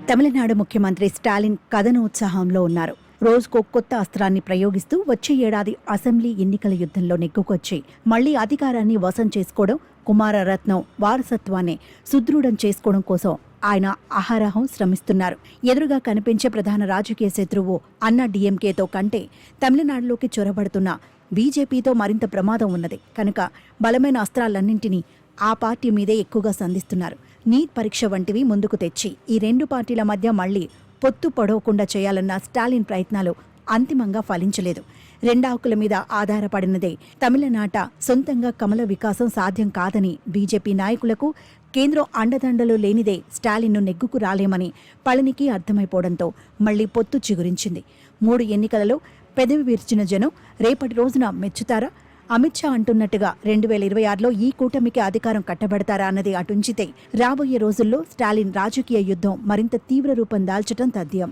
తమిళనాడు ముఖ్యమంత్రి స్టాలిన్ కథనోత్సాహంలో ఉన్నారు. రోజుకో కొత్త అస్త్రాన్ని ప్రయోగిస్తూ వచ్చే ఏడాది అసెంబ్లీ ఎన్నికల యుద్ధంలో నెగ్గుకొచ్చి మళ్లీ అధికారాన్ని వశం చేసుకోవడం, కుమారరత్నం వారసత్వాన్ని సుదృఢం చేసుకోవడం కోసం ఆయన అహరహం శ్రమిస్తున్నారు. ఎదురుగా కనిపించే ప్రధాన రాజకీయ శత్రువు అన్నా డీఎంకేతో కంటే తమిళనాడులోకి చొరబడుతున్న బీజేపీతో మరింత ప్రమాదం ఉన్నది కనుక బలమైన అస్త్రాలన్నింటినీ ఆ పార్టీ మీదే ఎక్కువగా సంధిస్తున్నారు. నీట్ పరీక్ష వంటివి ముందుకు తెచ్చి ఈ రెండు పార్టీల మధ్య మళ్లీ పొత్తు పొడవకుండా చేయాలన్న స్టాలిన్ ప్రయత్నాలు అంతిమంగా ఫలించలేదు. రెండాకుల మీద ఆధారపడినదే తమిళనాట సొంతంగా కమల వికాసం సాధ్యం కాదని బీజేపీ నాయకులకు కేంద్రం అండదండలు లేనిదే స్టాలిన్ను నెగ్గుకు రాలేమని పళనికి అర్థమైపోవడంతో మళ్లీ పొత్తు చిగురించింది. 3 ఎన్నికలలో పెదవి విరిచిన జనం రేపటి రోజున మెచ్చుతారా? అమిత్ షా అంటున్నట్టుగా 2026లో ఈ కూటమికి అధికారం కట్టబెడతారా అన్నది అటుంచితే రాబోయే రోజుల్లో స్టాలిన్ రాజకీయ యుద్ధం మరింత తీవ్ర రూపం దాల్చడం తథ్యం.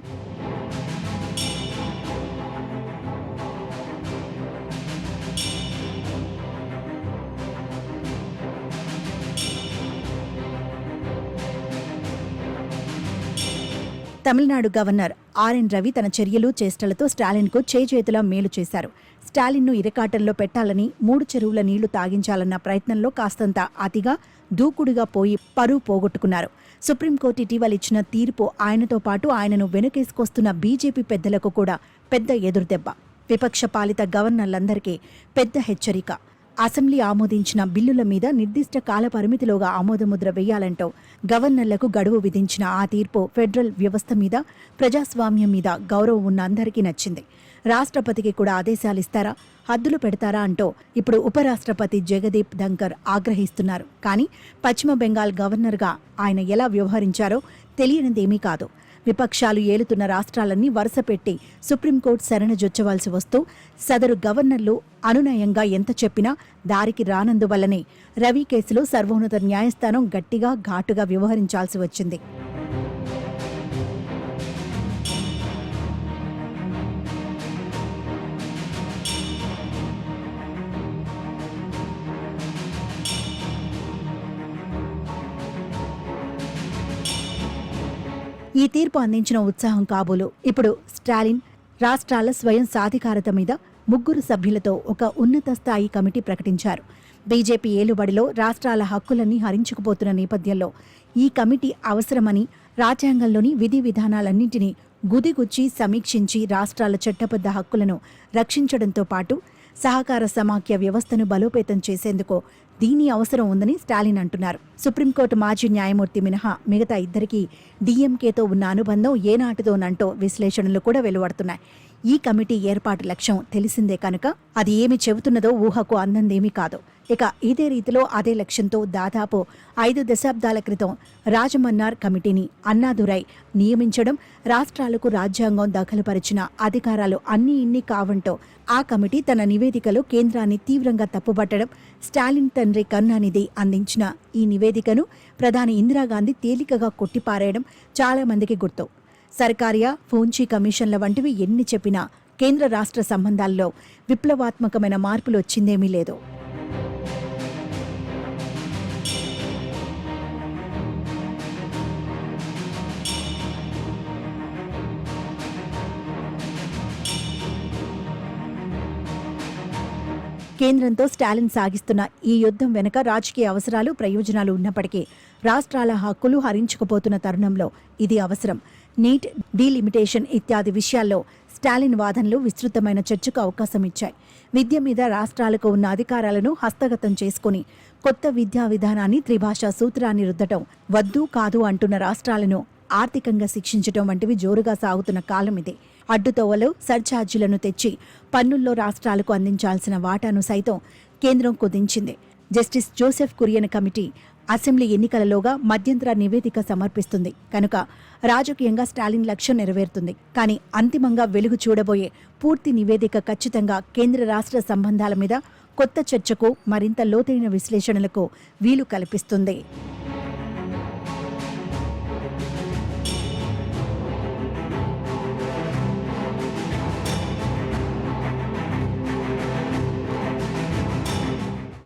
తమిళనాడు గవర్నర్ ఆర్ఎన్ రవి తన చర్యలు చేష్టలతో స్టాలిన్కు చేజేతులా మేలు చేశారు. స్టాలిన్ను ఇరకాటంలో పెట్టాలని 3 చెరువుల నీళ్లు తాగించాలన్న ప్రయత్నంలో కాస్తంత అతిగా దూకుడుగా పోయి పరువు పోగొట్టుకున్నారు. సుప్రీంకోర్టు ఇటీవల ఇచ్చిన తీర్పు ఆయనతో పాటు ఆయనను వెనుకేసుకొస్తున్న బీజేపీ పెద్దలకు కూడా పెద్ద ఎదురుదెబ్బ. విపక్ష పాలిత గవర్నర్లందరికీ పెద్ద హెచ్చరిక. అసెంబ్లీ ఆమోదించిన బిల్లుల మీద నిర్దిష్ట కాల పరిమితిలోగా ఆమోదముద్ర వేయాలంటూ గవర్నర్లకు గడువు విధించిన ఆ తీర్పు ఫెడరల్ వ్యవస్థ మీద, ప్రజాస్వామ్యం మీద గౌరవం ఉన్న అందరికీ నచ్చింది. రాష్ట్రపతికి కూడా ఆదేశాలిస్తారా, హద్దులు పెడతారా అంటూ ఇప్పుడు ఉపరాష్ట్రపతి జగదీప్ ధంకర్ ఆగ్రహిస్తున్నారు. కానీ పశ్చిమ బెంగాల్ గవర్నర్గా ఆయన ఎలా వ్యవహరించారో తెలియనిదేమీ కాదు. విపక్షాలు ఏలుతున్న రాష్ట్రాలన్నీ వరుసపెట్టి సుప్రీంకోర్టు శరణజొచ్చవలసి వస్తూ సదరు గవర్నర్లు అనునయంగా ఎంత చెప్పినా దారికి రానందువల్లనే రవి కేసులో సర్వోన్నత న్యాయస్థానం గట్టిగా ఘాటుగా వ్యవహరించాల్సి వచ్చింది. ఈ తీర్పు అందించిన ఉత్సాహం కాబోలు ఇప్పుడు స్టాలిన్ రాష్ట్రాల స్వయం సాధికారత మీద 3 సభ్యులతో ఒక ఉన్నత స్థాయి కమిటీ ప్రకటించారు. బీజేపీ ఏలుబడిలో రాష్ట్రాల హక్కులన్నీ హరించుకుపోతున్న నేపథ్యంలో ఈ కమిటీ అవసరమని, రాజ్యాంగంలోని విధి విధానాలన్నింటినీ గుదిగుచ్చి సమీక్షించి రాష్ట్రాల చట్టబద్ధ హక్కులను రక్షించడంతో పాటు సహకార సమాఖ్య వ్యవస్థను బలోపేతం చేసేందుకు దీని అవసరం ఉందని స్టాలిన్ అంటున్నారు. సుప్రీంకోర్టు మాజీ న్యాయమూర్తి మినహా మిగతా ఇద్దరికీ డీఎంకేతో ఉన్న అనుబంధం ఏనాటితోనంటో విశ్లేషణలు కూడా వెలువడుతున్నాయి. ఈ కమిటీ ఏర్పాటు లక్ష్యం తెలిసిందే కనుక అది ఏమి చెబుతున్నదో ఊహకు అందందేమీ కాదు. ఇక ఇదే రీతిలో అదే లక్ష్యంతో దాదాపు 5 దశాబ్దాల క్రితం రాజమన్నార్ కమిటీని అన్నాదురై నియమించడం, రాష్ట్రాలకు రాజ్యాంగం దఖలుపరిచిన అధికారాలు అన్నీ ఇన్ని కావంటో ఆ కమిటీ తన నివేదికలో కేంద్రాన్ని తీవ్రంగా తప్పుబట్టడం, స్టాలిన్ తండ్రి కరుణానిధి అందించిన ఈ నివేదికను ప్రధాని ఇందిరాగాంధీ తేలికగా కొట్టిపారేయడం చాలా మందికి గుర్తు. సర్కారియా, ఫోన్చీ కమిషన్ల వంటివి ఎన్ని చెప్పినా కేంద్ర రాష్ట్ర సంబంధాల్లో విప్లవాత్మకమైన మార్పులు వచ్చిందేమీ లేదు. కేంద్రంతో స్టాలిన్ సాగిస్తున్న ఈ యుద్ధం వెనుక రాజకీయ అవసరాలు, ప్రయోజనాలు ఉన్నప్పటికీ రాష్ట్రాల హక్కులు హరించుకుపోతున్న తరుణంలో ఇది అవసరం. నీట్, డీలిమిటేషన్ ఇత్యాది విషయాల్లో స్టాలిన్ వాదనలు విస్తృతమైన చర్చకు అవకాశం ఇచ్చాయి. విద్య మీద రాష్ట్రాలకు ఉన్న అధికారాలను హస్తగతం చేసుకుని కొత్త విద్యా విధానాన్ని, త్రిభాషా సూత్రాన్ని రుద్దటం, వద్దు కాదు అంటున్న రాష్ట్రాలను ఆర్థికంగా శిక్షించటం వంటివి జోరుగా సాగుతున్న కాలం ఇదే. అడ్డుతోవలో సర్ఛార్జీలను తెచ్చి పన్నుల్లో రాష్ట్రాలకు అందించాల్సిన వాటాను సైతం కేంద్రం కుదించింది. Justice Joseph Kurian committee assembly ఎన్నికలలోగా మధ్యంతర నివేదిక సమర్పిస్తుంది కనుక రాజకీయంగా స్టాలిన్ లక్ష్యం నెరవేరుతుంది. కానీ అంతిమంగా వెలుగు చూడబోయే పూర్తి నివేదిక ఖచ్చితంగా కేంద్ర రాష్ట్ర సంబంధాల మీద కొత్త చర్చకు, మరింత లోతైన విశ్లేషణలకు వీలు కల్పిస్తుంది.